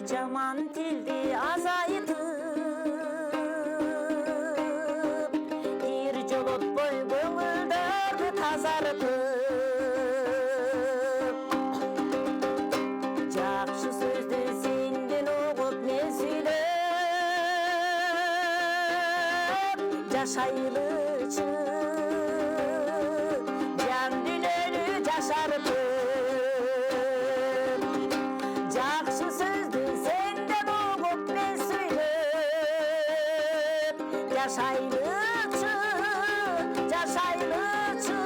Жаман tildi azaytıp, bir jolotpoy көңүлдөрдү тазартып, жакшы сөздү сенден угуп мен сүйлөп жашайлычы, жан дүйнөнү жашартып. Жакшы сөздү сенден угуп мен сүйлөп жашайлычы, жашайлычы,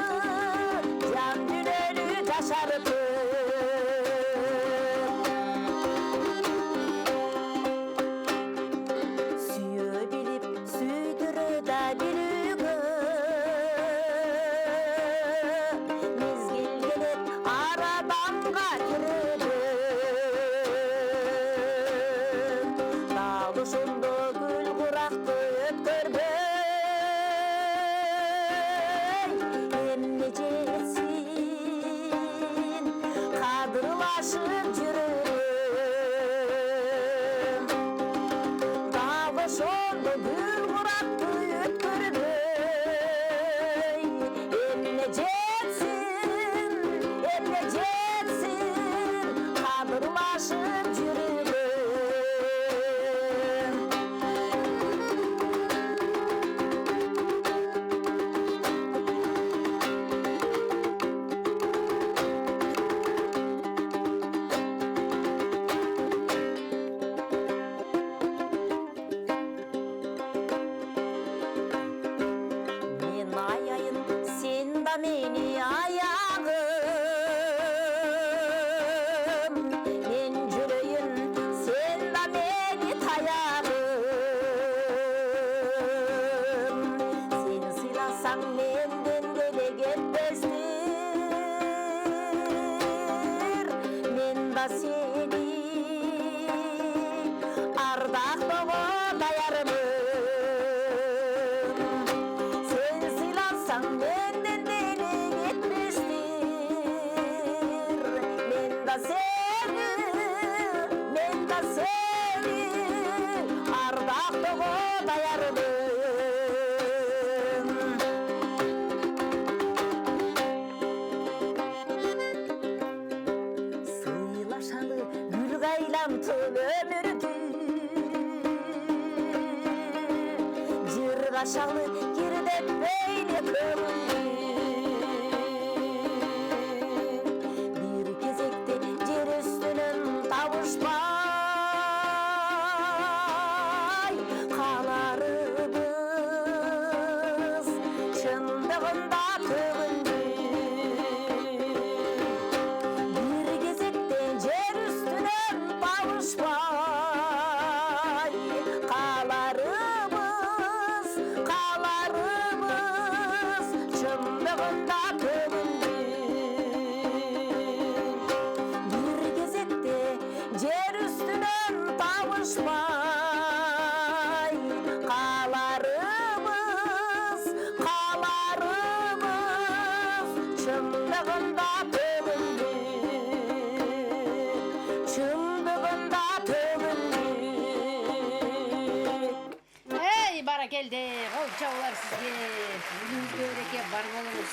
жан дүйнөнү жашартып. Сүйө билип сүйдүрө да билүүгө мезгил келет ар адамга киреді. Дал ошондо гүл куракты өткөрбөй эмне жетсин кадырлашып жүрөм. Дал ошондо гүл куракты өткөрбөй эмне жетсин кадырлашып жүрөм. Мен аяйын, сен да мени аягым, мен жүрөйүн, сен да мени таягым. Сен сыйласаң менден деле кетпестир, мен да сени ардактоого даярмын. Sen sıylasan menden deli gitmiştir, men da seni ardaktogo dayarmın. Sıylaşalı gül gaylantın ömürdü, жыргашалы кирдеп бейли көңүлдү. Бир кезекте жер үстүнөн табышпай каларыбыз чындыгында төгүндү. Бир кезекте жер үстүнөн табышпай каларыбыз чындыгында төгүндү. Бир кезекте жер үстүнөн табышпай каларыбыз чындыгында төгүндү. Чындыгында төгүндү. Ey, баракелде, кол чабуулар сизге. Бүгүнгүзгө береке, бар болуңуз.